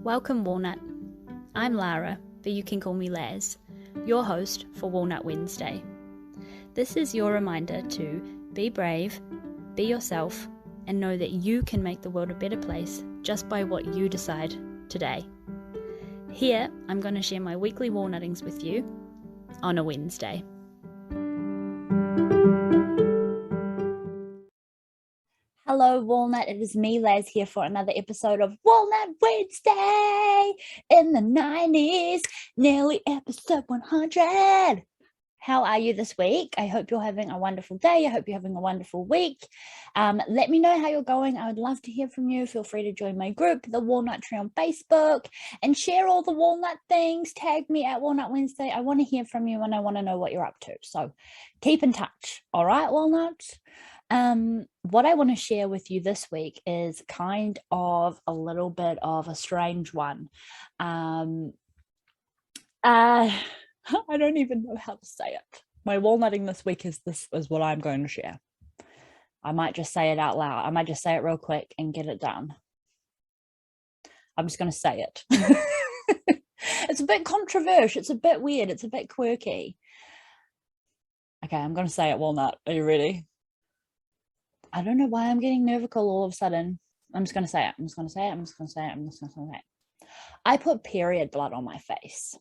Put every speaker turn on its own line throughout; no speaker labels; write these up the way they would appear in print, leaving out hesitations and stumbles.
Welcome, Walnut. I'm Lara, but you can call me Laz, your host for Walnut Wednesday. This is your reminder to be brave, be yourself, and know that you can make the world a better place just by what you decide today. Here, I'm going to share my weekly walnuttings with you on a Wednesday. Hello, Walnut. It is me, Laz, here for another episode of Walnut Wednesday in the 90s, nearly episode 100. How are you this week? I hope you're having a wonderful day. I hope you're having a wonderful week. Let me know how you're going. I would love to hear from you. Feel free to join my group, the Walnut Tree on Facebook, and share all the Walnut things. Tag me at Walnut Wednesday. I want to hear from you and I want to know what you're up to. So keep in touch. All right, Walnuts? What I want to share with you this week is kind of a little bit of a strange one. I don't even know how to say it. My walnutting this week is what I'm going to share. I might just say it out loud. I might just say it real quick and get it done. I'm just going to say it. It's a bit controversial. It's a bit weird. It's a bit quirky. Okay, I'm going to say it, Walnut. Are you ready? I don't know why I'm getting nervical all of a sudden. I'm just going to say it. I'm just going to say it. I'm just going to say it. I'm just going to say it. I put period blood on my face.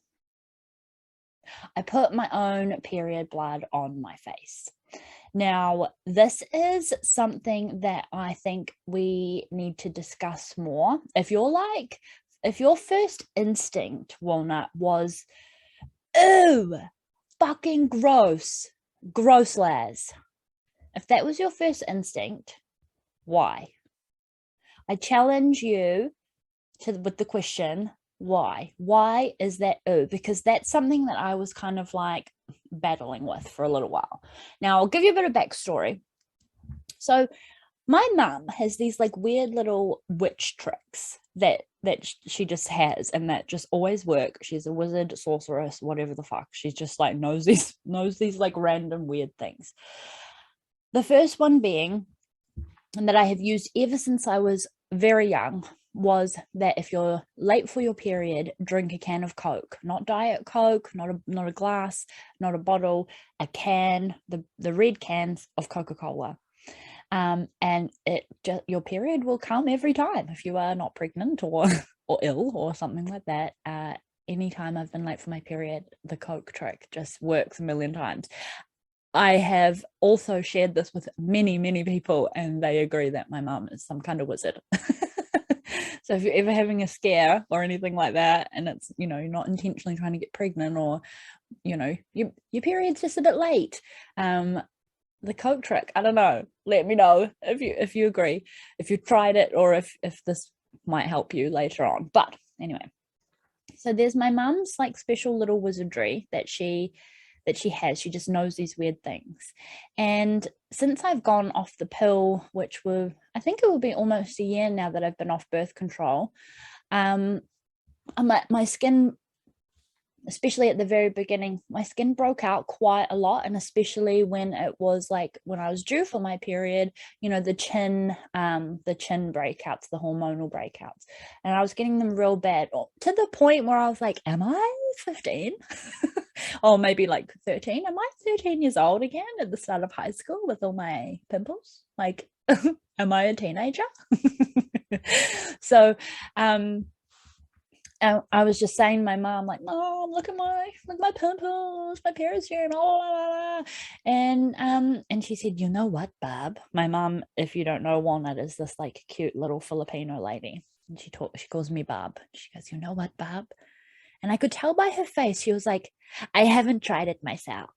I put my own period blood on my face. Now, this is something that I think we need to discuss more. If your first instinct, Walnut, was, ew, fucking gross, Laz. If that was your first instinct, why? I challenge you with the question, why? Why is that ooh? Because that's something that I was kind of like battling with for a little while. Now, I'll give you a bit of backstory. So my mum has these like weird little witch tricks that she just has and that just always work. She's a wizard, sorceress, whatever the fuck. She's just like knows these like random weird things. The first one being, and that I have used ever since I was very young, was that if you're late for your period, drink a can of Coke, not Diet Coke, not a glass, not a bottle, a can, the red cans of Coca-Cola. And your period will come every time if you are not pregnant or ill or something like that. Anytime I've been late for my period, the Coke trick just works a million times. I have also shared this with many, many people, and they agree that my mum is some kind of wizard. So if you're ever having a scare or anything like that, and it's, you're not intentionally trying to get pregnant, or, your period's just a bit late, the Coke trick, I don't know. Let me know if you agree, if you tried it, or if this might help you later on. But anyway, so there's my mum's like special little wizardry that she has. She just knows these weird things. And since I've gone off the pill, I think it will be almost a year now that I've been off birth control, my skin, especially at the very beginning, my skin broke out quite a lot. And especially when it was like when I was due for my period, the chin breakouts, the hormonal breakouts, and I was getting them real bad, to the point where I was like, am I 15? Or maybe like 13? Am I 13 years old again at the start of high school with all my pimples? Like, am I a teenager? So, I was just saying to my mom, like, Mom, look at my pimples, my period's here, blah, blah, blah. And she said, you know what, Barb? My mom, if you don't know, Walnut is this like cute little Filipino lady, and she calls me Barb. She goes, you know what, Barb? And I could tell by her face, she was like, I haven't tried it myself.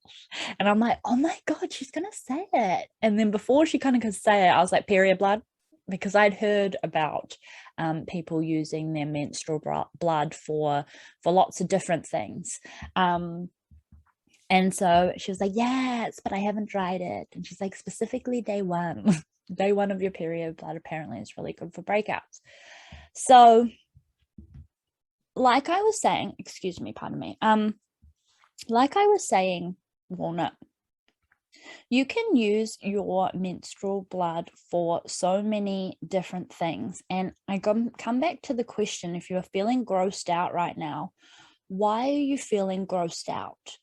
And I'm like, oh my God, she's gonna say it. And then before she kind of could say it, I was like, period blood, because I'd heard about people using their menstrual blood for lots of different things. And so she was like, yes, but I haven't tried it. And she's like, specifically day one of your period blood apparently is really good for breakouts. So like I was saying, like I was saying, Walnut, You can use your menstrual blood for so many different things. And I come back to the question, if you are feeling grossed out right now, why are you feeling grossed out?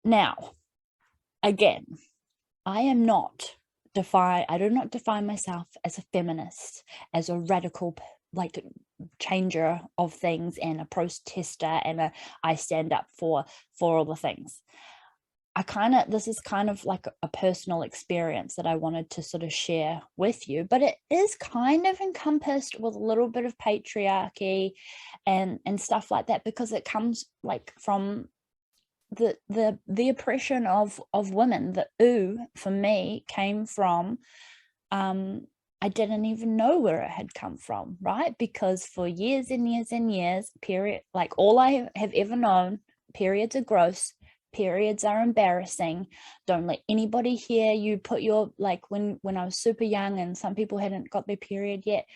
Now, again, I do not define myself as a feminist, as a radical like changer of things and a protester and I stand up for all the things. This is kind of like a personal experience that I wanted to sort of share with you, but it is kind of encompassed with a little bit of patriarchy and stuff like that, because it comes like from the oppression of women. The ooh for me came from I didn't even know where it had come from, right? Because for years and years and years, period, like all I have ever known, periods are gross, periods are embarrassing, don't let anybody hear you put your, like when I was super young and some people hadn't got their period yet,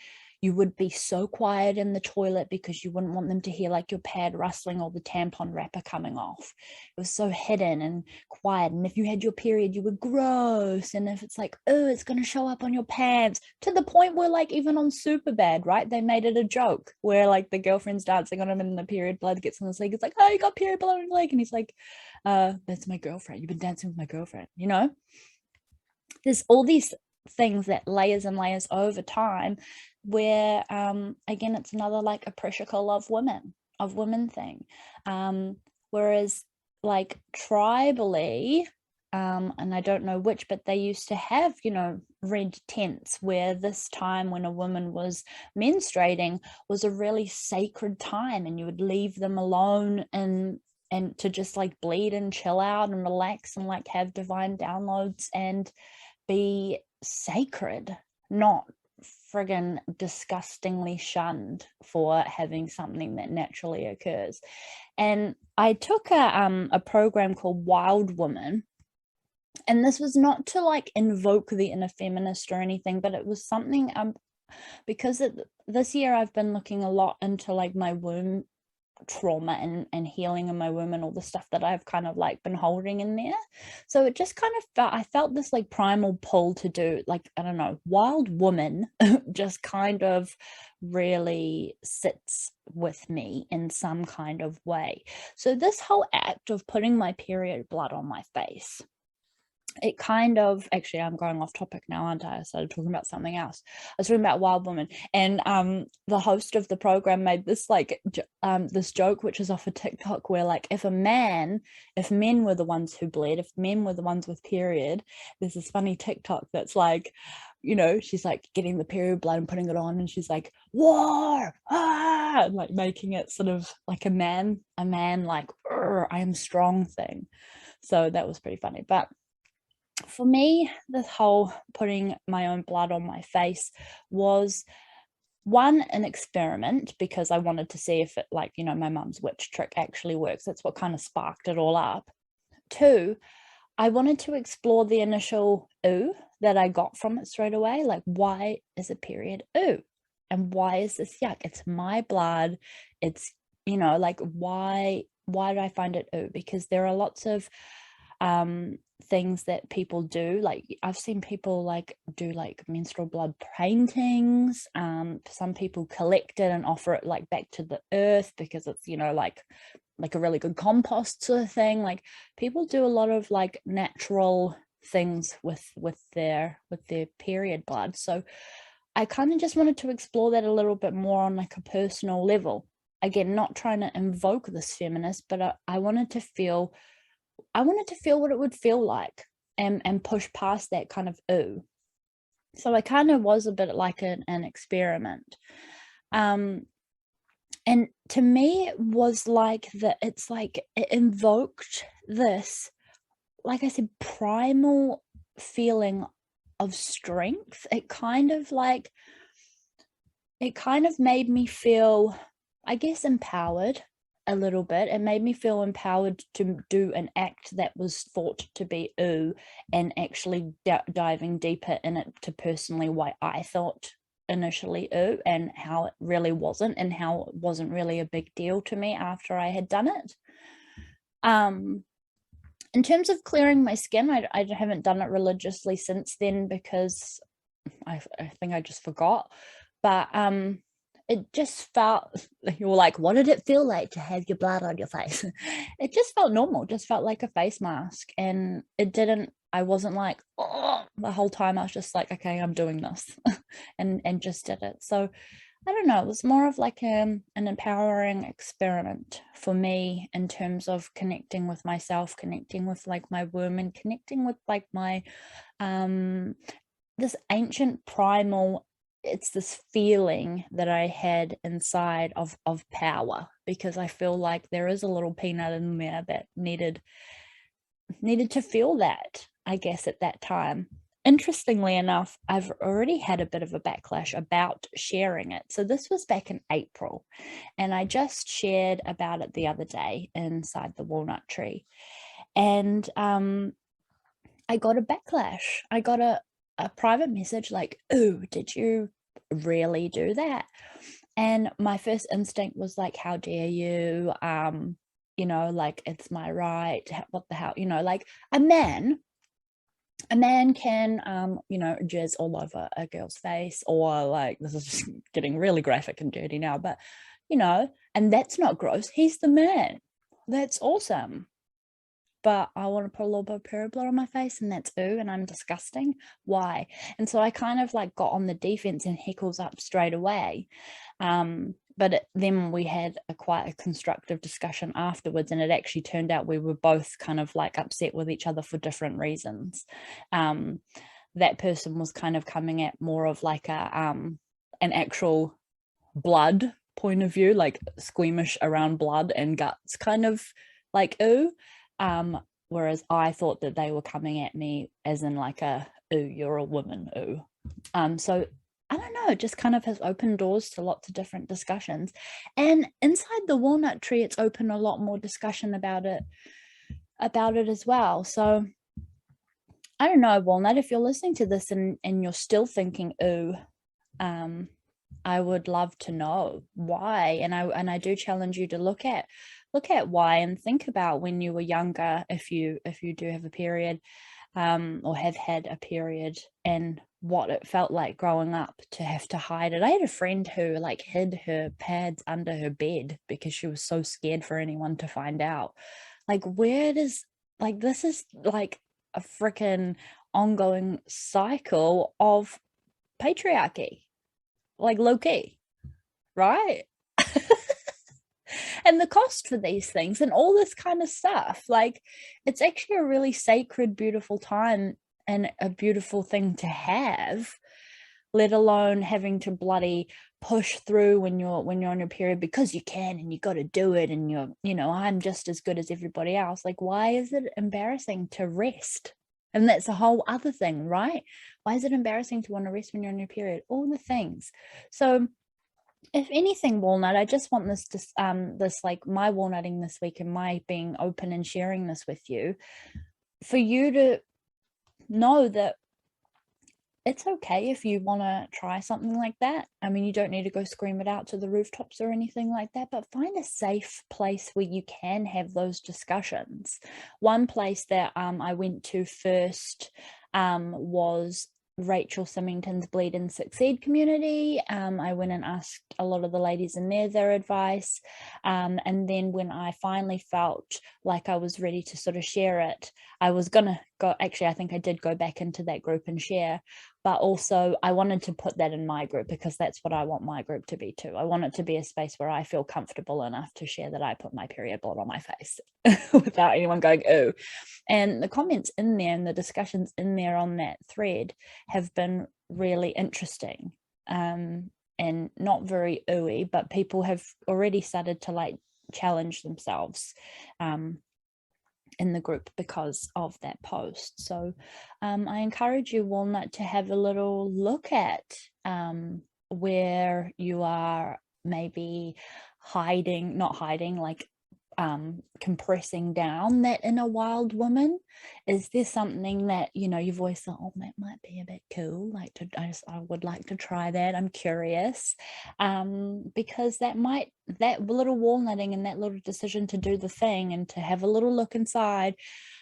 you would be so quiet in the toilet because you wouldn't want them to hear like your pad rustling or the tampon wrapper coming off. It was so hidden and quiet. And if you had your period, you were gross. And if it's like, oh, it's going to show up on your pants, to the point where like even on Superbad, right, they made it a joke where like the girlfriend's dancing on him and the period blood gets on his leg. It's like, oh, you got period blood on your leg. And he's like, that's my girlfriend. You've been dancing with my girlfriend, you know? There's all these things that layers and layers over time where again, it's another like a pressure of women thing, whereas like tribally, and I don't know which, but they used to have, you know, red tents where this time when a woman was menstruating was a really sacred time, and you would leave them alone and to just like bleed and chill out and relax and like have divine downloads and be sacred, not friggin' disgustingly shunned for having something that naturally occurs. And I took a program called Wild Woman, and this was not to like invoke the inner feminist or anything, but it was something because this year I've been looking a lot into like my womb trauma and healing in my womb and all the stuff that I've kind of like been holding in there. So it just kind of I felt this like primal pull to do like, I don't know, Wild Woman just kind of really sits with me in some kind of way. So this whole act of putting my period blood on my face, it kind of, actually I'm going off topic now, aren't I started talking about something else. I was talking about Wild Woman, and the host of the program made this like this joke, which is off a TikTok, where like if men were the ones who bled, if men were the ones with period, there's this funny TikTok that's like, you know, she's like getting the period blood and putting it on, and she's like, war, and like making it sort of like a man like, I am strong thing. So that was pretty funny. But for me, this whole putting my own blood on my face was, one, an experiment, because I wanted to see if it, like, you know, my mum's witch trick actually works. That's what kind of sparked it all up. Two, I wanted to explore the initial ooh that I got from it straight away. Like, why is a period ooh? And why is this yuck? It's my blood. It's, you know, like, why do I find it ooh? Because there are lots of things that people do. Like I've seen people like do like menstrual blood paintings. Some people collect it and offer it like back to the earth because it's, you know, like a really good compost sort of thing. Like people do a lot of like natural things with their period blood. So I kind of just wanted to explore that a little bit more on like a personal level. Again, not trying to invoke this feminist, but I wanted to feel what it would feel like and push past that kind of ooh. So I kind of was a bit like an experiment. And to me it was like that, it's like it invoked this, like I said, primal feeling of strength. It kind of made me feel, I guess, empowered a little bit. It made me feel empowered to do an act that was thought to be ooh, and actually diving deeper in it to personally why I thought initially ooh and how it really wasn't, and how it wasn't really a big deal to me after I had done it. In terms of clearing my skin, I haven't done it religiously since then because I think I just forgot. But it just felt, you were like, what did it feel like to have your blood on your face? It just felt normal, just felt like a face mask. And it didn't, I wasn't like, oh, the whole time. I was just like, okay, I'm doing this and just did it. So I don't know, it was more of like an empowering experiment for me in terms of connecting with myself, connecting with like my womb, and connecting with like my this ancient primal, it's this feeling that I had inside of power, because I feel like there is a little peanut in there that needed to feel that, I guess, at that time. Interestingly enough, I've already had a bit of a backlash about sharing it. So this was back in April, and I just shared about it the other day inside the walnut tree. And I got a backlash. I got a private message like, "Oh, did you really do that?" And my first instinct was like, how dare you? You know, like, it's my right. What the hell? You know, like a man can you know, jizz all over a girl's face, or like, this is just getting really graphic and dirty now, but you know, and that's not gross. He's the man. That's awesome. But I want to put a little bit of period blood on my face, and that's ooh, and I'm disgusting. Why? And so I kind of like got on the defense and heckles up straight away. But then we had quite a constructive discussion afterwards, and it actually turned out we were both kind of like upset with each other for different reasons. That person was kind of coming at more of like an actual blood point of view, like squeamish around blood and guts, kind of like ooh. Whereas I thought that they were coming at me as in like a ooh, you're a woman, ooh. So I don't know, it just kind of has opened doors to lots of different discussions. And inside the walnut tree, it's opened a lot more discussion about it as well. So I don't know, Walnut, if you're listening to this and you're still thinking, ooh, I would love to know why. And I do challenge you to look at why, and think about when you were younger, if you do have a period, or have had a period, and what it felt like growing up to have to hide it. I had a friend who like hid her pads under her bed because she was so scared for anyone to find out. Like, where does, like, this is like a freaking ongoing cycle of patriarchy, like low key, right? And the cost for these things and all this kind of stuff, like, it's actually a really sacred, beautiful time and a beautiful thing to have, let alone having to bloody push through when you're on your period because you can, and you got to do it, and you're, you know, I'm just as good as everybody else. Like, why is it embarrassing to rest? And that's a whole other thing, right? Why is it embarrassing to want to rest when you're on your period? All the things. So if anything, Walnut, I just want this to this, like, my walnutting this week and my being open and sharing this with you, for you to know that it's okay if you want to try something like that. I mean, you don't need to go scream it out to the rooftops or anything like that, but find a safe place where you can have those discussions. One place that I went to first was Rachel Symington's Bleed and Succeed community. I went and asked a lot of the ladies in there their advice. And then when I finally felt like I was ready to sort of share it, I was gonna go, actually, I think I did go back into that group and share, but also I wanted to put that in my group because that's what I want my group to be too. I want it to be a space where I feel comfortable enough to share that I put my period blood on my face without anyone going, ooh. And the comments in there and the discussions in there on that thread have been really interesting, and not very ooey, but people have already started to like challenge themselves in the group because of that post. So I encourage you, Walnut, to have a little look at where you are maybe hiding, not hiding, like compressing down that inner wild woman. Is there something that, you know, you've always thought, oh, that might be a bit cool, like I would like to try that, I'm curious, because that little walnutting and that little decision to do the thing and to have a little look inside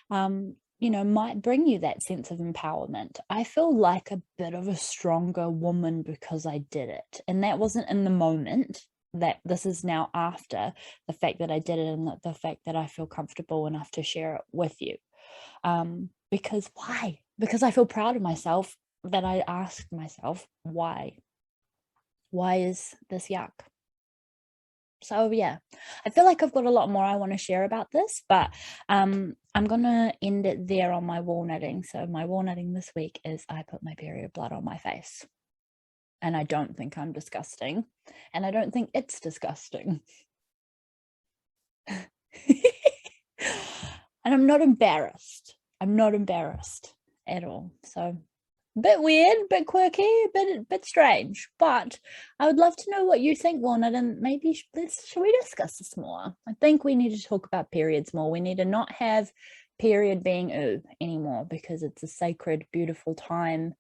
might bring you that sense of empowerment. I feel like a bit of a stronger woman because I did it. And that wasn't in the moment. That this is now after the fact that I did it, and the fact that I feel comfortable enough to share it with you. Because why? Because I feel proud of myself that I asked myself, why? Why is this yuck? So yeah, I feel like I've got a lot more I want to share about this, but I'm gonna end it there on my walnutting. So my walnutting this week is I put my period blood on my face. And I don't think I'm disgusting. And I don't think it's disgusting. And I'm not embarrassed. I'm not embarrassed at all. So a bit weird, bit quirky, a bit strange. But I would love to know what you think, Walnut, and maybe should we discuss this more? I think we need to talk about periods more. We need to not have period being ooh anymore, because it's a sacred, beautiful time.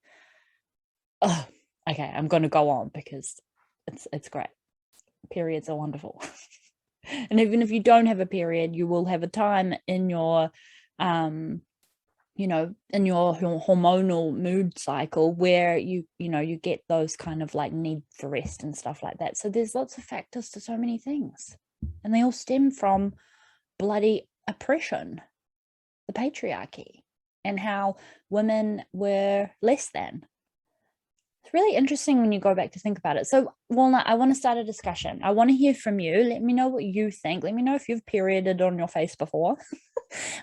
Oh, okay, I'm going to go on because it's great. Periods are wonderful. And even if you don't have a period, you will have a time in your in your hormonal mood cycle where you get those kind of like need for rest and stuff like that. So there's lots of factors to so many things, and they all stem from bloody oppression, the patriarchy, and how women were less than. It's really interesting when you go back to think about it. So, Walnut, I want to start a discussion. I want to hear from you. Let me know what you think. Let me know if you've perioded on your face before.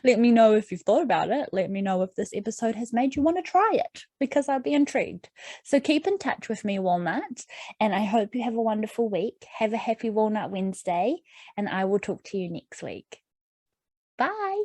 Let me know if you've thought about it. Let me know if this episode has made you want to try it, because I'd be intrigued. So keep in touch with me, Walnut, and I hope you have a wonderful week. Have a happy Walnut Wednesday, and I will talk to you next week. Bye.